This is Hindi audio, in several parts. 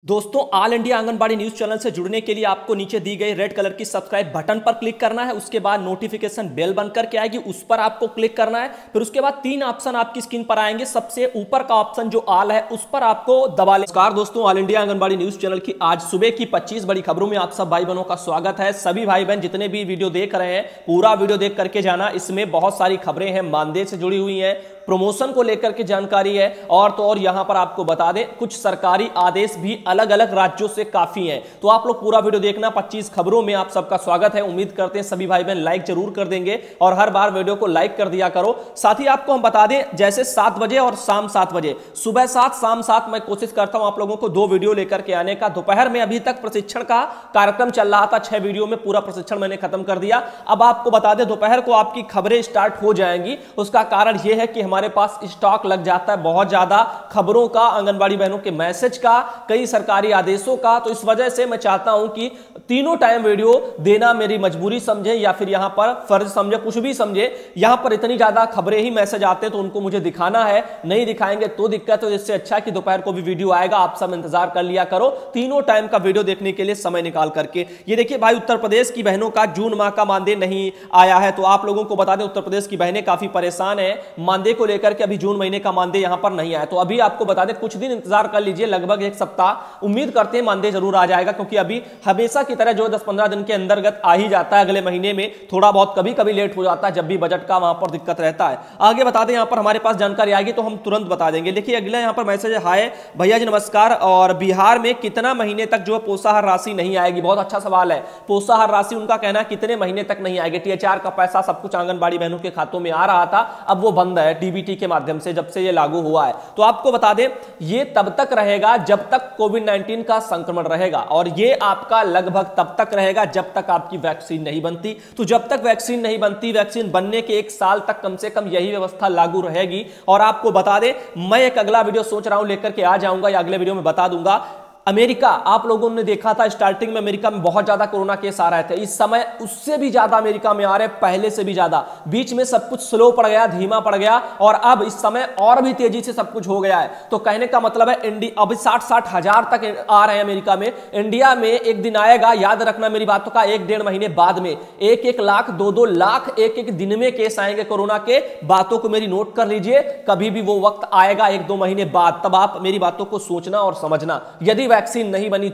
दोस्तों, all India anganwadi news channel से जुड़ने के लिए आपको नीचे दी गई रेड कलर की सब्सक्राइब बटन पर क्लिक करना है। उसके बाद नोटिफिकेशन बेल बनकर के आएगी, उस पर आपको क्लिक करना है। फिर उसके बाद तीन ऑप्शन आपकी स्क्रीन पर आएंगे। सबसे ऊपर का ऑप्शन जो ऑल है उस पर आपको दबा लें। नमस्कार दोस्तों, all India anganwadi news channel की आज सुबह की 25 बड़ी खबरों में आप सब भाई बहनों का स्वागत है। सभी भाई बहन जितने भी वीडियो देख रहे हैं पूरा वीडियो देख करके जाना। इसमें बहुत सारी खबरें हैं, मानदेय से जुड़ी हुई है, प्रमोशन को लेकर के जानकारी है, और तो और यहां पर आपको बता दें कुछ सरकारी आदेश भी अलग अलग राज्यों से काफी हैं। तो आप लोग पूरा वीडियो देखना। 25 खबरों में आप सबका स्वागत है। उम्मीद करते हैं सभी भाई बहन लाइक जरूर कर देंगे और हर बार वीडियो को लाइक कर दिया करो। साथ ही आपको हम बता दें, जैसे 7 बजे और शाम 7 बजे, सुबह 7 शाम 7 मैं कोशिश करता हूं आप लोगों को 2 वीडियो लेकर के आने का। दोपहर में अभी तक प्रशिक्षण का कार्यक्रम चल रहा था, 6 वीडियो में पूरा प्रशिक्षण मैंने खत्म कर दिया। अब आपको बता दें दोपहर को आपकी खबरें स्टार्ट हो जाएंगी। उसका कारण यह है कि हमारे पास स्टॉक लग जाता है बहुत ज्यादा खबरों का, आंगनबाड़ी बहनों के मैसेज का, कई सरकारी आदेशों का। तो इस वजह से मैं चाहता हूं कि तीनों टाइम वीडियो देना मेरी मजबूरी समझे या फिर यहां पर फर्ज समझे, कुछ भी समझे। यहां पर इतनी ज्यादा खबरें ही मैसेज आते हैं तो उनको मुझे दिखाना है, नहीं दिखाएंगे तो दिक्कत है। इससे अच्छा कि दोपहर को भी वीडियो आएगा, आप सब इंतजार कर लिया करो तीनों टाइम का वीडियो देखने के लिए समय निकाल करके। ये देखिए भाई, उत्तर प्रदेश की बहनों का जून माह का मानदेय नहीं आया है। तो आप लोगों को बता दें उत्तर प्रदेश की बहनें काफी परेशान है मानदेय को लेकर के। अभी जून महीने का मानदेय यहां पर नहीं आया। तो अभी आपको बता दें कुछ दिन इंतजार कर लीजिए, लगभग 1 सप्ताह उम्मीद करते हैं मानदेय जरूर आ जाएगा, क्योंकि अभी हमेशा की तरह जो 10-15 दिन के अंतर्गत आ ही जाता है। अगले महीने में थोड़ा बहुत कभी कभी लेट हो जाता है, जब भी बजट का वहां पर दिक्कत रहता है। आगे बता दें, यहां पर हमारे पास जानकारी आएगी तो हम तुरंत बता देंगे। देखिए अगला यहां पर मैसेज है, हाय भैया जी नमस्कार, और बिहार में कितना महीने तक जो है पोषाहार राशि नहीं आएगी? बहुत अच्छा सवाल है। पोषाहार राशि उनका कहना है कितने महीने तक नहीं आएगी। THR का पैसा सब कुछ आंगनबाड़ी बहनों के खातों में आ रहा था, अब वो बंद है DBT के माध्यम से, जब से ये लागू हुआ है। तो आपको बता दें ये तब तक रहेगा जब तक कोविड-19 का संक्रमण रहेगा, और ये आपका लगभग तब तक रहेगा जब तक आपकी वैक्सीन नहीं बनती। तो जब तक वैक्सीन नहीं बनती, वैक्सीन बनने के 1 साल तक कम से कम यही व्यवस्था लागू रहेगी। और आपको बता दें, मैं एक अगला वीडियो सोच रहा हूं लेकर के आ जाऊंगा, या अगले वीडियो में बता दूंगा। अमेरिका, आप लोगों ने देखा था स्टार्टिंग में अमेरिका में बहुत ज्यादा कोरोना केस आ रहे थे। इस समय उससे भी ज्यादा अमेरिका में आ रहे, पहले से भी ज्यादा। बीच में सब कुछ स्लो पड़ गया, धीमा पड़ गया, और अब इस समय और भी तेजी से सब कुछ हो गया है। तो कहने का मतलब है इंडिया अभी 60-60 हजार तक आ रहे हैं अमेरिका में। इंडिया में एक दिन आएगा, याद रखना मेरी बातों का, 1-1.5 महीने बाद में 1-1 लाख 2-2 लाख एक दिन में केस आएंगे कोरोना के। बातों को मेरी नोट कर लीजिए, कभी भी वो वक्त आएगा 1-2 महीने बाद, तब आप मेरी बातों को सोचना और समझना। यदि वैक्सीन नहीं बनी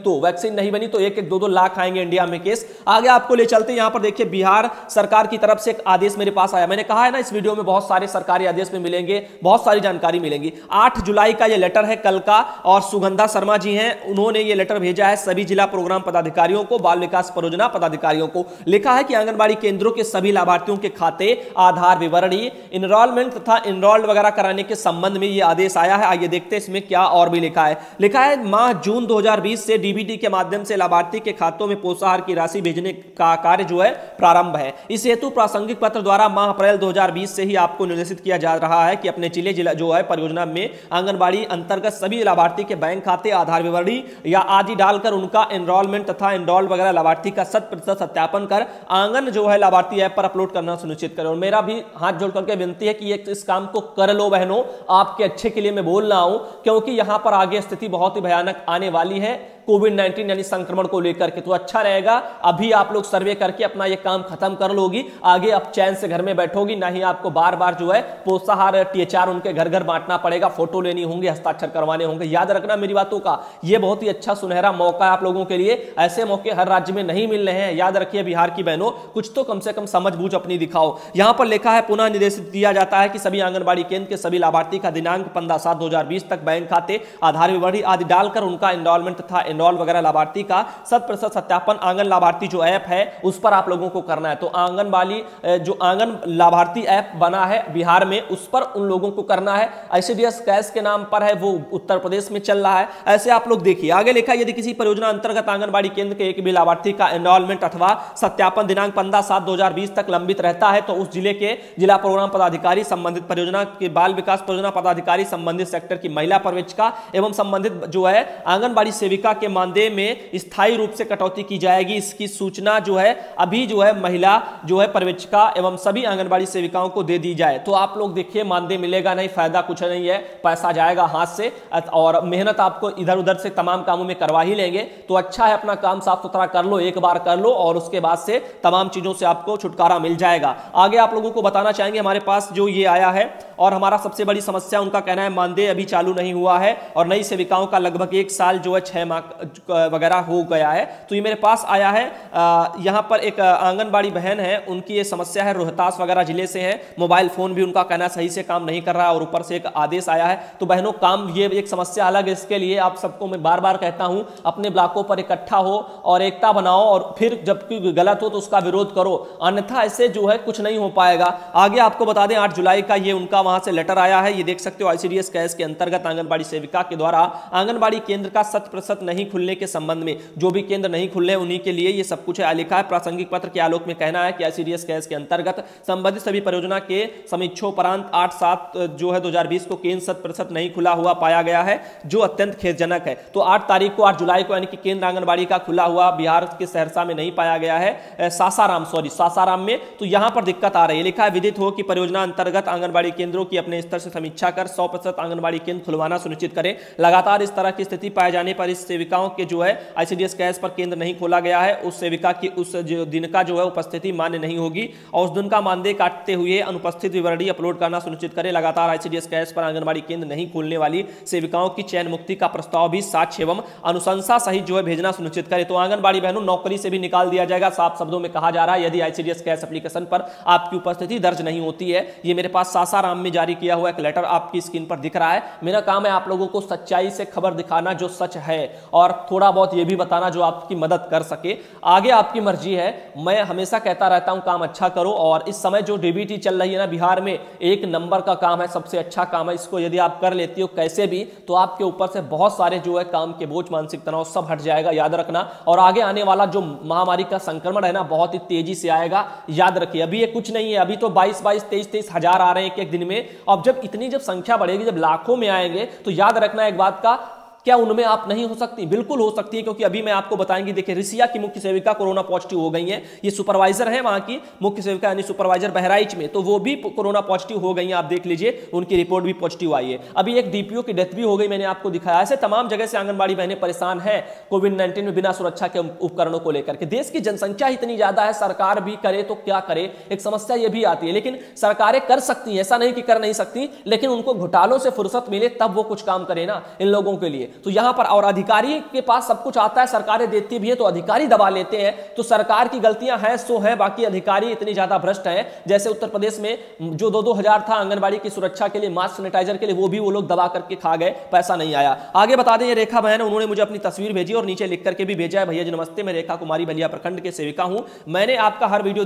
तो 1-1 2-2 लाख आएंगे इंडिया में केस। आगे आपको ले चलते हैं। यहां पर देखिए बिहार सरकार की तरफ से एक आदेश मेरे पास आया। मैंने कहा है ना इस वीडियो में बहुत सारे सरकारी आदेश में मिलेंगे, बहुत सारी जानकारी मिलेंगी। 8 जुलाई का ये लेटर है कल का, और सुगंधा शर्मा जी हैं, उन्होंने ये लेटर भेजा है सभी जिला प्रोग्राम पदाधिकारियों को, बाल विकास परियोजना पदाधिकारियों को। लिखा है कि आंगनबाड़ी केंद्रों के सभी लाभार्थियों के खाते, आधार विवरणी, इनरोलमेंट तथा इनरोल्ड वगैरह कराने के संबंध में यह आदेश आया है। आइए देखते हैं इसमें क्या और भी लिखा है। लिखा है माह जून 2020 से DBT के माध्यम से लाभार्थी के खातों में पोषाहार की राशि भेजने का कार्य जो है प्रारंभ है। इस हेतु प्रासंगिक पत्र द्वारा माह अप्रैल 2020 से ही आपको निर्देशित किया जा रहा है कि अपने जिला जो है परियोजना में आंगनबाड़ी अंतर्गत सभी लाभार्थी के बैंक खाते, आधार विवरणी या आदि डालकर उनका एनरोलमेंट तथा एनरोल्ड वगैरह लाभार्थी का 100% सत्यापन कर आंगन जो है लाभार्थी ऐप पर अपलोड करना सुनिश्चित करें। और मेरा भी हाथ जोड़ करके विनती है कि इस काम को कर लो बहनों, आपके अच्छे के लिए मैं बोल रहा हूं, क्योंकि यहां पर आगे स्थिति बहुत ही भयानक आने वाली है कोविड-19 यानी संक्रमण को लेकर के। तो अच्छा रहेगा अभी आप लोग सर्वे करके अपना ये काम खत्म कर लोगी, आगे आप चैन से घर में बैठोगी, ना ही आपको बार बार जो है पोषाहार THR उनके घर घर बांटना पड़ेगा, फोटो लेनी होंगी, हस्ताक्षर करवाने होंगे। याद रखना मेरी बातों का, ये बहुत ही अच्छा सुनहरा मौका है आप लोगों के लिए। ऐसे मौके हर राज्य में नहीं मिल रहे हैं। याद रखिए बिहार की बहनों, कुछ तो कम से कम समझ बूझ अपनी दिखाओ। यहां पर लिखा है पुनः निर्देशित किया जाता है कि सभी आंगनबाड़ी केंद्र के सभी लाभार्थी का दिनांक 15/7/2020 तक बैंक खाते, आधार विवरणी आदि डालकर उनका एनरोलमेंट तथा एनरोल वगैरह लाभार्थी का 100% सत्यापन आंगन लाभार्थी जो ऐप है उस पर आप लोगों को करना है। तो आंगनबाड़ी जो आंगन लाभार्थी ऐप बना है बिहार में, उस पर उन लोगों को करना है। ICDS कैश के नाम पर है, वो उत्तर प्रदेश में चल रहा है। ऐसे आप लोग देखिए। आगे लिखा, यदि किसी परियोजना अंतर्गत आंगनबाड़ी केंद्र के एक भी लाभार्थी का एनरोलमेंट अथवा सत्यापन दिनांक 15/7/2020 तक लंबित रहता है तो उस जिले के जिला प्रोग्राम पदाधिकारी, संबंधित परियोजना के बाल विकास परियोजना पदाधिकारी, संबंधित सेक्टर की महिला पर्यवेक्षिका एवं संबंधित जो है आंगनबाड़ी सेविका के के मानदेय में स्थायी रूप से कटौती की जाएगी। इसकी सूचना जो है अभी जो है महिला जो है पर्यवेक्षिका एवं सभी आंगनबाड़ी सेविकाओं को दे दी जाए। तो आप लोग देखिए, मानदेय मिलेगा नहीं, फायदा कुछ नहीं है, पैसा जाएगा हाथ से और मेहनत आपको इधर उधर से तमाम कामों में करवा ही लेंगे। तो अच्छा है, अपना काम साफ सुथरा कर लो, एक बार कर लो और उसके बाद से तमाम चीजों से आपको छुटकारा मिल जाएगा। आगे आप लोगों को बताना चाहेंगे, हमारे पास जो ये आया है और हमारा सबसे बड़ी समस्या, उनका कहना है मानदेय अभी चालू नहीं हुआ है और नई सेविकाओं का लगभग 1 साल जो है 6 माह वगैरह हो गया है। तो ये मेरे पास आया है, यहां पर एक आंगनबाड़ी बहन है, उनकी ये समस्या है, रोहतास वगैरह जिले से है, मोबाइल फोन भी उनका कहना सही से काम नहीं कर रहा है और ऊपर से एक आदेश आया है। तो बहनों, काम ये एक समस्या अलग है, इसके लिए आप सबको मैं बार बार कहता हूं, अपने ब्लॉकों पर इकट्ठा हो और एकता बनाओ और फिर जब गलत हो तो उसका विरोध करो, अन्यथा ऐसे जो है कुछ नहीं हो पाएगा। आगे आपको बता दें, 8 जुलाई का ये उनका वहां से लेटर आया है, ये देख सकते हो, ICDS कैस के अंतर्गत आंगनबाड़ी सेविका के द्वारा आंगनबाड़ी केंद्र का 100% नहीं खुलने के संबंध में, जो भी केंद्र नहीं खुले उन्हीं के लिए ये सब कुछ है लिखा है। प्रासंगिक पत्र के आलोक में कहना है कि ICDS कैस के अंतर्गत संबंधित सभी परियोजना के समीक्षोपरांत 8/7 जो है 2020 को केंद्र 100% नहीं खुला हुआ पाया गया है, जो अत्यंत खेदजनक है। तो 8 जुलाई को यानी कि केंद्र आंगनबाड़ी का खुला हुआ बिहार के सहरसा में नहीं पाया गया है, सासाराम में। तो यहां पर दिक्कत आ रही है। लिखा है, विदित हो कि परियोजना अंतर्गत आंगनबाड़ी केंद्रों की अपने स्तर से समीक्षा कर 100% आंगनबाड़ी केंद्र खुलवाना सुनिश्चित करें। लगातार इस तरह की स्थिति पाए जाने पर इस सेविकाओं के जो है ICDS कैस पर केंद्र नहीं खोला गया है, उस सेविका की उस दिन का जो है उपस्थिति मान्य नहीं होगी और उस दिन का मानदेय काटते हुए अनुपस्थित विवरणी अपलोड करना सुनिश्चित करें। लगातार ICDS कैस पर आंगनबाड़ी केंद्र नहीं खोलने वाली सेविकाओं की चयन मुक्ति का प्रस्ताव भी साक्ष्य एवं अनुशंसा सहित जो है भेजना सुनिश्चित करें। तो आंगनबाड़ी बहनों, नौकरी से भी निकाल दिया जाएगा। साफ शब्दों में कहा जा रहा है, यदि ICDS कैस एप्लीकेशन पर आपकी उपस्थिति दर्ज नहीं होती है। ये मेरे पास सासाराम में जारी किया हुआ एक लेटर आपकी स्क्रीन पर दिख रहा है। मेरा काम है आप लोगों को सच्चाई से खबर दिखाना जो सच है और थोड़ा बहुत ये भी बताना जो आपकी मदद कर सके। आगे आपकी मर्जी है, मैं हमेशा कहता रहता हूं काम अच्छा करो और इस समय जो DBT चल रही है ना बिहार में, 1 नंबर का काम है, सबसे अच्छा काम है। इसको यदि आप कर लेती हो कैसे भी, तो आपके ऊपर से बहुत सारे जो है काम के बोझ, मानसिक तनाव सब हट जाएगा, याद रखना। और आगे आने वाला जो महामारी का संक्रमण है ना, बहुत ही तेजी से आएगा, याद रखिए। अभी ये कुछ नहीं है, अभी तो 22-22, 23-23 हजार आ रहे हैं एक दिन में। अब जब संख्या बढ़ेगी, जब लाखों में आएंगे, तो याद रखना एक बात का, क्या उनमें आप नहीं हो सकती? बिल्कुल हो सकती है, क्योंकि अभी मैं आपको बताएंगे। देखिए, रिसिया की मुख्य सेविका कोरोना पॉजिटिव हो गई है, ये सुपरवाइजर है वहां की मुख्य सेविका यानी सुपरवाइजर बहराइच में, तो वो भी कोरोना पॉजिटिव हो गई है। आप देख लीजिए, उनकी रिपोर्ट भी पॉजिटिव आई है। अभी एक DPO की डेथ भी हो गई, मैंने आपको दिखाया। ऐसे तमाम जगह से आंगनबाड़ी बहनें परेशान है कोविड-19 में बिना सुरक्षा के उपकरणों को लेकर के। देश की जनसंख्या इतनी ज्यादा है, सरकार भी करे तो क्या करे, एक समस्या यह भी आती है। लेकिन सरकारें कर सकती हैं, ऐसा नहीं कि कर नहीं सकती, लेकिन उनको घोटालों से फुर्सत मिले तब वो कुछ काम करे ना इन लोगों के लिए। तो यहां पर और अधिकारी के पास सब कुछ आता है, सरकारें देती भी है, तो अधिकारी दबा लेते हैं। तो सरकार की गलतियां हैं सो हैं, बाकी अधिकारी इतनी ज्यादा भ्रष्ट हैं। जैसे उत्तर प्रदेश में जो 2-2 हजार था आंगनबाड़ी की सुरक्षा के लिए, मास्क सैनिटाइजर के लिए, वो भी वो लोग दबा करके खा गए, पैसा नहीं आया। आगे बता दें, ये रेखा बहन, उन्होंने मुझे अपनी तस्वीर भेजी और नीचे लिख करके भी भेजा है, भैया जी नमस्ते, मैं रेखा कुमारी बलिया प्रखंड के सेविका हूं। मैंने आपका हर वीडियो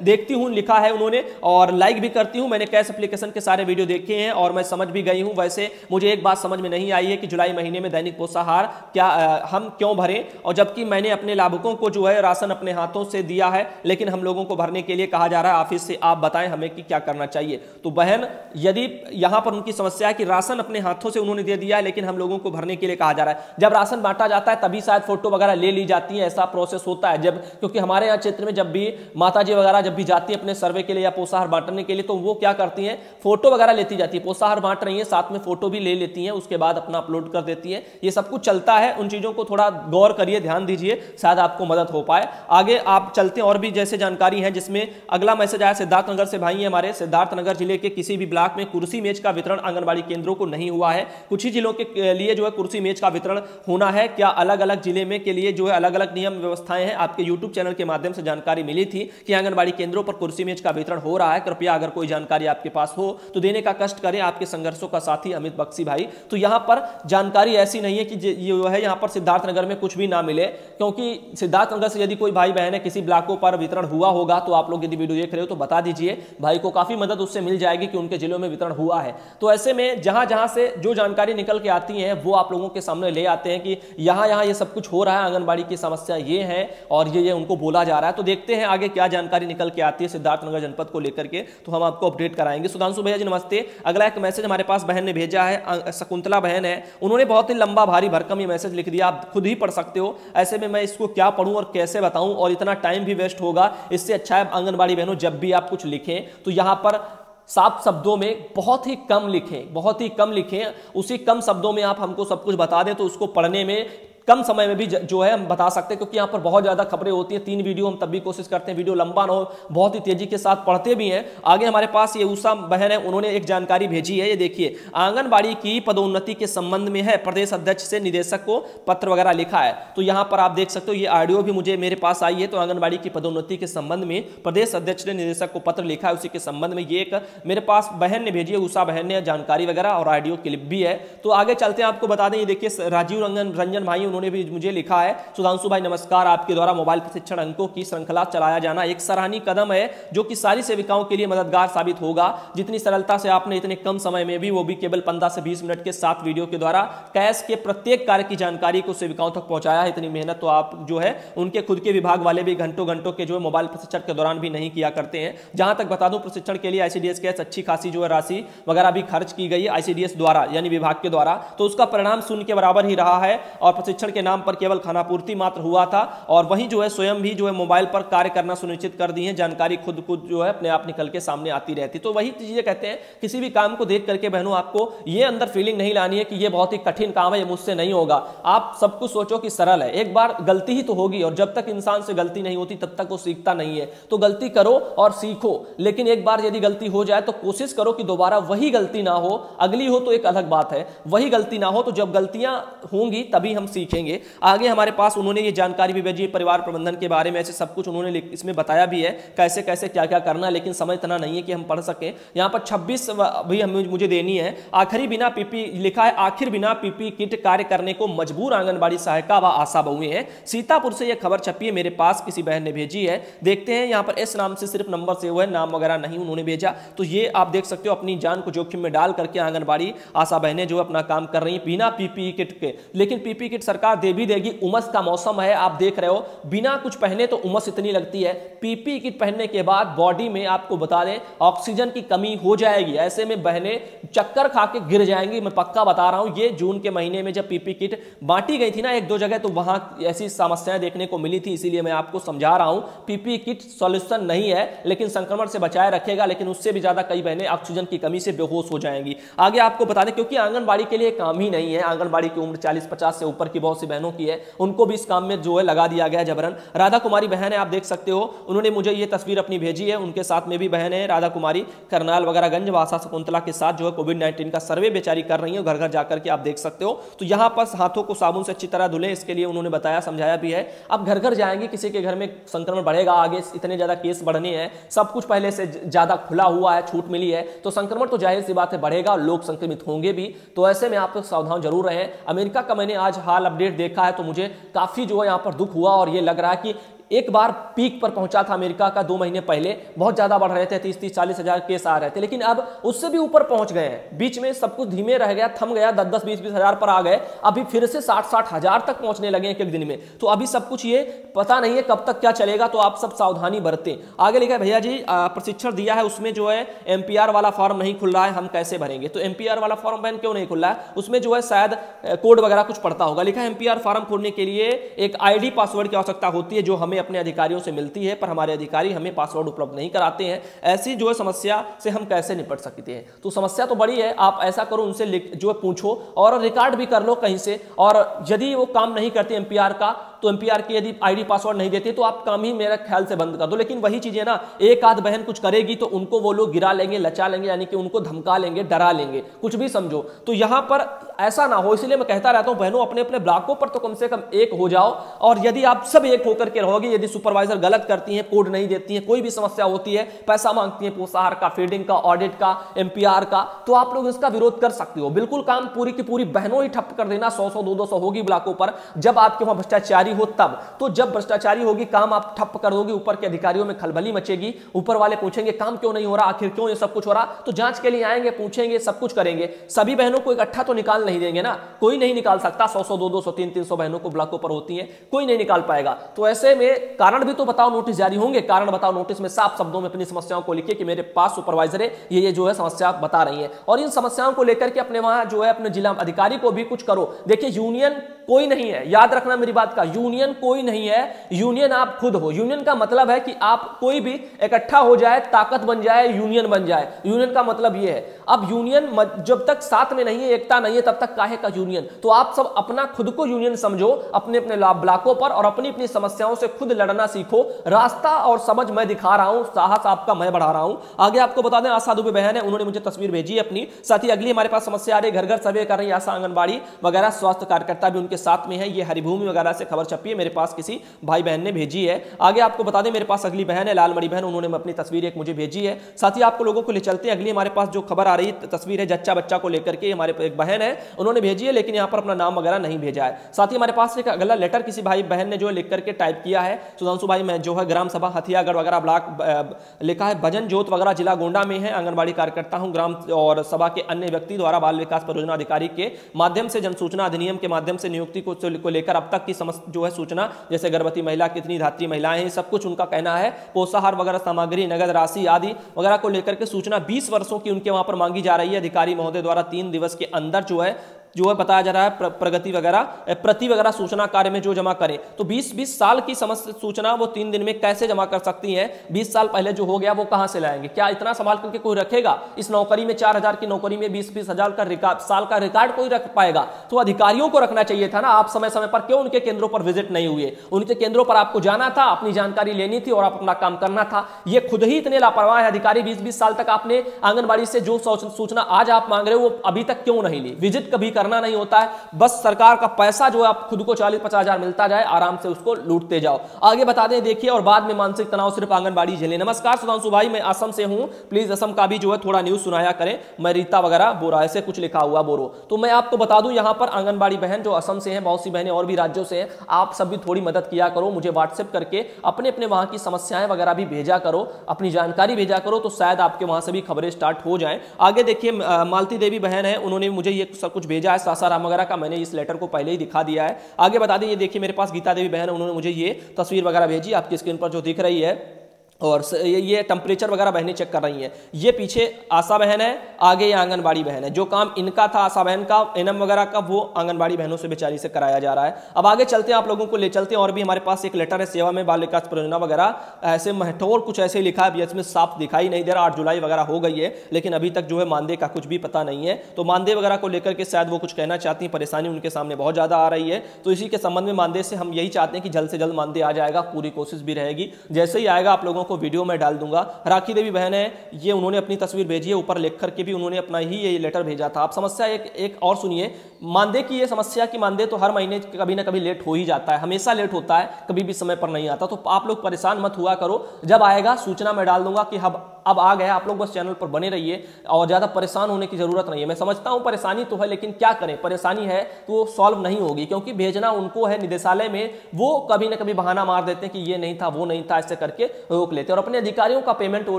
देखती हूं, लिखा है उन्होंने, और लाइक भी करती हूं। मैंने कैश एप्लीकेशन के सारे वीडियो देखे हैं और मैं समझ भी गई हूं। वैसे मुझे एक बात समझ में नहीं आई है कि जुलाई महीने में दैनिक पोषाहार क्या हम क्यों भरें, और जबकि मैंने अपने लाभुकों को जो है राशन अपने हाथों से दिया है, लेकिन हम लोगों को भरने के लिए कहा जा रहा है ऑफिस से। आप बताएं हमें कि क्या करना चाहिए। तो बहन, यदि यहां पर उनकी समस्या है कि राशन अपने हाथों से उन्होंने दे दिया है, लेकिन हम लोगों को भरने के लिए कहा जा रहा है। जब राशन बांटा जाता है तभी शायद फोटो वगैरह ले ली जाती है, ऐसा प्रोसेस होता है। जब, क्योंकि हमारे यहाँ क्षेत्र में जब भी माताजी वगैरह जब भी जाती है अपने सर्वे के लिए या पोषाहार बांटने के लिए, तो वो क्या करती हैं, फोटो वगैरह लेती जाती है, पोषाहार बांट रही है साथ में फोटो भी ले लेती हैं, उसके बाद अपना अपलोड कर देती है। ये सब कुछ चलता है, उन चीजों को थोड़ा गौर करिए, ध्यान दीजिए, शायद आपको मदद हो पाए। आगे आप चलते हैं, और भी जैसे जानकारी है, जिसमें अगला मैसेज आया सिद्धार्थनगर से। भाई हमारे सिद्धार्थनगर जिले के किसी भी ब्लॉक में कुर्सी मेज का वितरण आंगनबाड़ी केंद्रों को नहीं हुआ है। कुछ ही जिलों के लिए जो है कुर्सी मेज का वितरण होना है। क्या अलग अलग जिले में के लिए जो है अलग अलग नियम व्यवस्थाएं हैं? आपके यूट्यूब चैनल के माध्यम से जानकारी मिली थी कि आंगनबाड़ी केंद्रों पर कुर्सी मेज का वितरण हो रहा है। कृपया अगर कोई जानकारी आपके पास हो तो देने का कष्ट करें। आपके संघर्षों का साथी अमित बख्शी भाई। तो यहां पर जानकारी ऐसी नहीं है कि ये है यहां पर सिद्धार्थनगर में कुछ भी ना मिले, क्योंकि सिद्धार्थनगर से यदि कोई भाई बहन है किसी ब्लॉकों पर वितरण हुआ होगा तो आप लोग यदि वीडियो देख रहे हो तो बता दीजिए, भाई को काफी मदद उससे मिल जाएगी कि उनके जिलों में वितरण हुआ है। तो ऐसे में जहां जहां से जो जानकारी निकल के आती है वो आप लोगों के सामने ले आते हैं कि यहां यहां ये सब कुछ हो रहा है, आंगनबाड़ी की समस्या ये है और ये उनको बोला जा रहा है। तो देखते हैं आगे क्या जानकारी निकल के आती है सिद्धार्थनगर जनपद को लेकर के, तो हम आपको अपडेट कराएंगे। सुधांशु भैया जी नमस्ते। अगला एक मैसेज हमारे पास बहन ने भेजा है, शकुंतला बहन बहन है, उन्होंने बहुत ही लंबा भारी भरकम ये मैसेज लिख दिया, आप खुद ही पढ़ सकते हो। ऐसे में मैं इसको क्या पढ़ूं और कैसे बताऊं, और इतना टाइम भी वेस्ट होगा। इससे अच्छा है आंगनबाड़ी बहनों जब भी आप कुछ लिखें तो यहां पर साफ शब्दों में बहुत ही कम लिखें, बहुत ही कम लिखें। उसी कम शब्दों में आप हमको सब कुछ बता दें तो उसको पढ़ने में कम समय में भी जो है हम बता सकते हैं, क्योंकि यहाँ पर बहुत ज़्यादा खबरें होती हैं। 3 वीडियो हम तब भी कोशिश करते हैं वीडियो लंबा ना हो, बहुत ही तेजी के साथ पढ़ते भी हैं। आगे हमारे पास ये उषा बहन है, उन्होंने एक जानकारी भेजी है, ये देखिए, आंगनबाड़ी की पदोन्नति के संबंध में है, प्रदेश अध्यक्ष से निदेशक को पत्र वगैरह लिखा है। तो यहाँ पर आप देख सकते हो, ये ऑडियो भी मुझे मेरे पास आई है। तो आंगनबाड़ी की पदोन्नति के संबंध में प्रदेश अध्यक्ष ने निदेशक को पत्र लिखा है, उसी के संबंध में ये एक मेरे पास बहन ने भेजी है, उषा बहन ने, जानकारी वगैरह और ऑडियो क्लिप भी है। तो आगे चलते हैं, आपको बता दें, ये देखिए राजीव रंजन भाई, उन्होंने भी मुझे लिखा है, सुधांशु भाई नमस्कार, आपके द्वारा मोबाइल प्रशिक्षण अंकों की श्रृंखला चलाया जाना एक सराहनीय कदम है, जो कि सारी सेविकाओं के लिए मददगार साबित होगा। जितनी सरलता से आपने इतने कम समय में भी, वो भी केवल 15 से 20 मिनट के 7 वीडियो के द्वारा कैश के प्रत्येक कार्य की जानकारी को सेविकाओं तक पहुंचाया है। इतनी मेहनत तो आप जो है उनके खुद के विभाग वाले भी घंटों के जो है मोबाइल प्रशिक्षण के दौरान भी नहीं किया करते हैं। जहां तक बता दूं, प्रशिक्षण के लिए आईसीडीएस के अच्छी खासी जो है राशि वगैरह भी खर्च की गई है आईसीडीएस द्वारा, यानी विभाग के द्वारा। तो उसका परिणाम शून्य के बराबर ही रहा है, और प्रशिक्षण के नाम पर केवल खानापूर्ति मात्र हुआ था। और वहीं जो है स्वयं भी जो है मोबाइल पर कार्य करना सुनिश्चित कर दी है, जानकारी खुद जो है अपने आप निकल के सामने आती रहती। तो वही चीजें कहते हैं, किसी भी काम को देख करके बहनों आपको ये अंदर फीलिंग नहीं लानी है कि ये बहुत ही कठिन काम है, ये मुझसे नहीं होगा। आप सब कुछ सोचो कि सरल है, एक बार गलती ही तो होगी, और जब तक इंसान से गलती नहीं होती तब तक वो सीखता नहीं है। तो गलती करो और सीखो, लेकिन एक बार यदि गलती हो जाए तो कोशिश करो कि दोबारा वही गलती ना हो। अगली हो तो एक अलग बात है, वही गलती ना हो। तो जब गलतियां होंगी तभी हम सीखेंगे। आगे हमारे पास उन्होंने ये जानकारी भी भेजी परिवार प्रबंधन के बारे में, ऐसे सब कुछ उन्होंने इसमें बताया भी है, कैसे कैसे क्या क्या करना है, लेकिन समय इतना नहीं है कि हम पढ़ सकें। यहाँ पर 26 भी हमें मुझे देनी है। आखिर बिना पीपी लिखा है, आखिर बिना पीपी किट कार्य करने को मजबूर आंगनबाड़ी सहायिका व आशा बहुएं हैं। सीतापुर से यह खबर छपी है, मेरे पास किसी बहन ने भेजी है। देखते हैं, यहाँ पर एस नाम से सिर्फ नंबर से हुआ है, नाम वगैरह नहीं उन्होंने भेजा। तो ये आप देख सकते हो, अपनी जान को जोखिम में डाल करके आंगनबाड़ी आशा बहनें जो अपना काम कर रही हैं बिना पीपीई किट के। लेकिन पीपीई किट सरकार दे भी देगी, उमस का मौसम है, आप देख रहे हो, बिना कुछ पहने तो उमस इतनी लगती है, पीपीई किट पहनने के बाद बॉडी में आपको बता दें ऑक्सीजन की कमी हो जाएगी। ऐसे में बहनें चक्कर खा के गिर जाएंगी, मैं पक्का बता रहा हूं। ये जून के महीने में जब पीपीई किट बांटी गई थी ना 1-2 जगह, तो वहां ऐसी समस्याएं देखने को मिली थी, इसीलिए मैं आपको समझा रहा हूं। पीपीई किट सॉल्यूशन नहीं है, लेकिन संक्रमण से बचाए रखेगा, लेकिन उससे भी ज्यादा कई बहनें ऑक्सीजन की कमी से बेहोश हो जाएंगी। आगे आपको बता दें, क्योंकि आंगनबाड़ी के लिए काम ही नहीं है, आंगनबाड़ी की उम्र 40-50 से ऊपर की बहुत सी बहनों की है, उनको भी इस काम में जो है लगा दिया गया जबरन। राधा कुमारी बहन है, आप देख सकते हो, उन्होंने मुझे ये तस्वीर अपनी भेजी है, उनके साथ में भी बहन है राधा कुमारी, करनाल वगैरह गंज वासा शकुंतला के साथ जो है कोविड-19 का सर्वे बेचारी कर रही है, घर घर जाकर के आप देख सकते हो। तो यहां पर हाथों को साबुन से अच्छी तरह धुलें, इसके लिए उन्होंने बताया, समझाया भी है। अब घर घर जाएंगे, किसी के घर में संक्रमण बढ़ेगा, आगे इतने ज्यादा केस बढ़ने हैं, सब कुछ पहले से ज्यादा खुला हुआ है, छूट मिली है, तो संक्रमण तो जाहिर सी बात है बढ़ेगा, लोग संक्रमित होंगे भी। तो ऐसे में आप सावधान जरूर रहें। अमेरिका का मैंने आज हाल अपडेट देखा है, तो मुझे काफी जो है यहाँ पर दुख हुआ, और ये लग रहा है कि एक बार पीक पर पहुंचा था अमेरिका का 2 महीने पहले, बहुत ज्यादा बढ़ रहे थे, 30-40 हजार केस आ रहे थे, लेकिन अब उससे भी ऊपर पहुंच गए हैं। बीच में सब कुछ धीमे रह गया, थम गया, 10-10, 20-20 हजार पर आ गए, अभी फिर से 60-60 हजार तक पहुंचने लगे एक दिन में। तो अभी सब कुछ ये पता नहीं है कब तक क्या चलेगा, तो आप सब सावधानी बरतें। आगे लिखा है, भैया जी प्रशिक्षण दिया है, उसमें जो है एमपीआर वाला फॉर्म नहीं खुल रहा है, हम कैसे भरेंगे? तो एमपीआर वाला फॉर्म बैन क्यों नहीं खुल रहा है? उसमें जो है शायद कोड वगैरह कुछ पड़ता होगा। लिखा है एमपीआर फॉर्म खोलने के लिए एक आईडी पासवर्ड की आवश्यकता होती है, जो हमें अपने अधिकारियों से मिलती है, पर हमारे अधिकारी हमें पासवर्ड उपलब्ध नहीं कराते हैं। ऐसी जो है समस्या से हम कैसे निपट सकते हैं? तो समस्या तो बड़ी है, आप ऐसा करो, उनसे जो है पूछो और रिकॉर्ड भी कर लो कहीं से, और यदि वो काम नहीं करते एमपीआर का, तो एमपीआर की यदि आईडी पासवर्ड नहीं देते तो आप काम ही मेरे ख्याल से बंद कर दो। लेकिन वही चीजें ना, एक आध बहन कुछ करेगी तो उनको वो लोग गिरा लेंगे, लचा लेंगे, यानी कि उनको धमका लेंगे, डरा लेंगे, कुछ भी समझो। तो यहां पर ऐसा ना हो, इसलिए मैं कहता रहता हूं बहनों, अपने अपने ब्लॉकों पर तो कम से कम एक हो जाओ। और यदि आप सब एक होकर के रहोगे, यदि सुपरवाइजर गलत करती हैं, कोड नहीं देती हैं, कोई भी समस्या होती है, पैसा मांगती है पोषाहार का, फीडिंग का, ऑडिट का, एमपीआर का, तो आप लोग इसका विरोध कर सकते हो। बिल्कुल काम पूरी की पूरी बहनों ही ठप कर देना, 100-100, 200 होगी ब्लॉकों पर। जब आपके वहां भ्रष्टाचारी भ्रष्टाचारी हो तब। तो जब भ्रष्टाचारी होगी, काम आप ठप कर दोगे, ऊपर के अधिकारियों में खलबली मचेगी, ऊपर वाले पूछेंगे काम क्यों नहीं हो रहा, आखिर क्यों ये सब कुछ हो रहा, तो जांच के लिए आएंगे, पूछेंगे, सब कुछ करेंगे। सभी बहनों को इकट्ठा तो निकाल नहीं देंगे ना, कोई नहीं निकाल सकता। 100-100, 200, 300 बहनों को ब्लॉकों पर होती है, कोई नहीं निकाल पाएगा। तो ऐसे में कारण भी तो बताओ नोटिस जारी होंगे, कारण बताओ नोटिस में साफ शब्दों में अपनी समस्याओं को लिखिए कि मेरे पास सुपरवाइजर है, ये जो है समस्या बता रही है, और इन समस्याओं को लेकर के अपने वहां जो है अपने जिला अधिकारी को भी कुछ करो। देखिए यूनियन कोई नहीं है, याद रखना मेरी बात का, यूनियन कोई नहीं है, यूनियन आप खुद हो। यूनियन का मतलब है कि आप कोई भी इकट्ठा हो जाए, ताकत बन जाए, यूनियन बन जाए। यूनियन का मतलब यह है। अब यूनियन जब तक साथ में नहीं है, एकता नहीं है, तब तक काहे का यूनियन। तो आप सब अपना खुद को यूनियन समझो अपने अपने ब्लॉकों पर, और अपनी अपनी समस्याओं से खुद लड़ना सीखो। रास्ता और समझ मैं दिखा रहा हूं, साहस आपका मैं बढ़ा रहा हूं। आगे आपको बता दें, आशा दुबे बहन है, उन्होंने मुझे तस्वीर भेजी है अपनी। साथ ही अगली हमारे पास समस्या आ रही है, घर घर सर्वे कर रही है आशा आंगनबाड़ी वगैरह, स्वास्थ्य कार्यकर्ता भी उनके साथ में है। ये हरिभूमि वगैरह से खबर छपी है, मेरे पास किसी भाई बहन ने भेजी है। आगे आपको बता दें, मेरे पास अगली बहन है लालमणि बहन, उन्होंने अपनी तस्वीर एक मुझे भेजी है। साथ ही आपको लोगों को ले चलते हैं, अगली हमारे पास जो खबर आ रही है तस्वीर है जच्चा बच्चा को लेकर के, हमारे एक बहन है उन्होंने भेजी है, लेकिन यहाँ पर अपना नाम वगैरह नहीं भेजा है। साथ ही हमारे पास एक अगला लेटर किसी भाई बहन ने जो लिख करके टाइप किया है, सुधांशु भाई मैं जो है ग्राम सभा हथियागढ़ वगैरह ब्लॉक लिखा है, भजन जोत वगैरह जिला गोंडा में है, आंगनबाड़ी कार्यकर्ता हूं, ग्राम और सभा के अन्य व्यक्ति द्वारा बाल विकास परियोजना अधिकारी के माध्यम से जन सूचना अधिनियम के माध्यम से नियुक्ति को लेकर अब तक की जो है सूचना, जैसे गर्भवती महिला, कितनी धात्री महिलाएं हैं, सब कुछ उनका कहना है, पोषाहार वगैरह सामग्री, नगद राशि आदि वगैरह को लेकर के सूचना 20 वर्षों की उनके वहां पर मांगी जा रही है। अधिकारी महोदय द्वारा 3 दिवस के अंदर जो है बताया जा रहा है प्रगति वगैरह प्रति वगैरह सूचना कार्य में जो जमा करें। तो 20-20 साल की समस्त सूचना वो 3 दिन में कैसे जमा कर सकती हैं? 20 साल पहले जो हो गया वो कहां से लाएंगे? क्या इतना संभाल करके कोई रखेगा? इस नौकरी में 4000 की नौकरी में 20-20 हजार का साल का रिकॉर्ड कोई रख पाएगा? तो अधिकारियों को रखना चाहिए था ना। आप समय समय पर क्यों उनके केंद्रों पर विजिट नहीं हुए? उनके केंद्रों पर आपको जाना था, अपनी जानकारी लेनी थी और आप अपना काम करना था। ये खुद ही इतने लापरवाह है अधिकारी। 20-20 साल तक आपने आंगनबाड़ी से जो सूचना आज आप मांग रहे हो वो अभी तक क्यों नहीं ली? विजिट कभी करना नहीं होता है, बस सरकार का पैसा जो है आप खुद को 40-50 हजार मिलता जाए, आराम से उसको लूटते जाओ। आगे बता दें, देखिए, और बाद में मानसिक तनाव सिर्फ आंगनबाड़ी झेले। नमस्कार सुधांशु भाई, मैं असम से हूं, प्लीज असम का भी जो है थोड़ा न्यूज सुनाया करें। मैं रीता वगैरह बोरा, ऐसे कुछ लिखा हुआ बोरो। तो मैं आपको बता दूं, यहां पर आंगनबाड़ी बहन जो असम से हैं, बहुत सी बहनें और भी राज्यों से हैं, आप सब भी थोड़ी मदद किया करो, मुझे व्हाट्सएप करके अपने अपने वहां की समस्याएं वगैरह भी भेजा करो, अपनी जानकारी भेजा करो, तो शायद आपके वहां से भी खबरें स्टार्ट हो जाएं। आगे देखिए, मालती देवी बहन है, उन्होंने मुझे ये सब कुछ भेजा है, सासाराम वगैरह का, मैंने इस लेटर को पहले ही दिखा दिया है। आगे बता दें, ये देखिए मेरे पास गीता देवी बहन, उन्होंने मुझे ये तस्वीर वगैरह भेजी, आपकी स्क्रीन पर जो दिख रही है, और ये टेम्परेचर वगैरह बहनें चेक कर रही हैं। ये पीछे आशा बहन है, आगे ये आंगनबाड़ी बहन है। जो काम इनका था आशा बहन का, एनएम वगैरह का, वो आंगनबाड़ी बहनों से बेचारी से कराया जा रहा है। अब आगे चलते हैं, आप लोगों को ले चलते हैं। और भी हमारे पास एक लेटर है, सेवा में बाल विकास परियोजना वगैरह, ऐसे महठोर कुछ ऐसे लिखा है, इसमें साफ दिखाई नहीं दे रहा। 8 जुलाई वगैरह हो गई है, लेकिन अभी तक जो है मानदेय का कुछ भी पता नहीं है। तो मानदेय वगैरह को लेकर के शायद वो कुछ कहना चाहती हैं, परेशानी उनके सामने बहुत ज्यादा आ रही है। तो इसी के संबंध में मानदेय से हम यही चाहते हैं कि जल्द से जल्द मानदेय आ जाएगा, पूरी कोशिश भी रहेगी। जैसे ही आएगा आप लोगों को वीडियो में डाल दूंगा। राखी देवी बहन है, ये उन्होंने अपनी तस्वीर भेजी है, ऊपर लिख करके भी उन्होंने अपना ही ये लेटर भेजा था। आप समस्या एक और सुनिए, मानदेय की ये समस्या कि मानदेय तो हर महीने कभी ना कभी लेट हो ही जाता है, हमेशा लेट होता है, कभी भी समय पर नहीं आता। तो आप लोग परेशान मत हुआ करो, जब आएगा सूचना मैं डाल दूंगा कि अब आ गया। आप लोग बस चैनल पर बने रहिए और ज्यादा परेशान होने की जरूरत नहीं है। मैं समझता हूं परेशानी तो है, लेकिन क्या करें, परेशानी है तो सॉल्व नहीं होगी, क्योंकि भेजना उनको है निदेशालय में। वो कभी ना कभी बहाना मार देते हैं कि ये नहीं था, वो नहीं था, ऐसे करके रोक लेते हैं, और अपने अधिकारियों का पेमेंट वो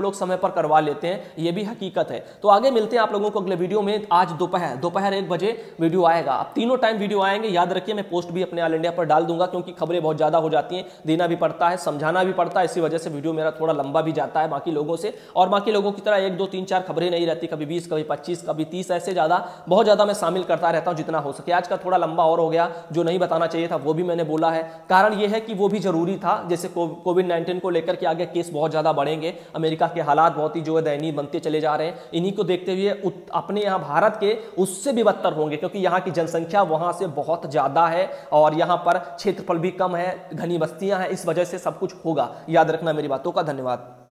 लोग समय पर करवा लेते हैं, ये भी हकीकत है। तो आगे मिलते हैं आप लोगों को अगले वीडियो में। आज दोपहर 1 बजे वीडियो आएगा। अब तीनों टाइम वीडियो आएंगे, याद रखिए। मैं पोस्ट भी अपने ऑल इंडिया पर डाल दूंगा, क्योंकि खबरें बहुत ज्यादा हो जाती हैं, देना भी पड़ता है, समझाना भी पड़ता है। इसी वजह से वीडियो मेरा थोड़ा लंबा भी जाता है बाकी लोगों से, और बाकी लोगों की तरह 1, 2, 3, 4 खबरें नहीं रहती, कभी 20, कभी 25, कभी 30, ऐसे ज्यादा बहुत ज्यादा मैं शामिल करता रहता हूं जितना हो सके। आज का थोड़ा लंबा और हो गया, जो नहीं बताना चाहिए था वो भी मैंने बोला है। कारण यह है कि वो भी जरूरी था, जैसे कोविड-19 को लेकर के आगे केस बहुत ज्यादा बढ़ेंगे, अमेरिका के हालात बहुत ही जो है दयनीय बनते चले जा रहे हैं। इन्हीं को देखते हुए अपने यहाँ भारत के उससे भी बदतर होंगे, क्योंकि यहाँ की जनसंख्या वहां से बहुत ज्यादा है और यहाँ पर क्षेत्रफल भी कम है, घनी बस्तियां हैं, इस वजह से सब कुछ होगा। याद रखना मेरी बातों का। धन्यवाद।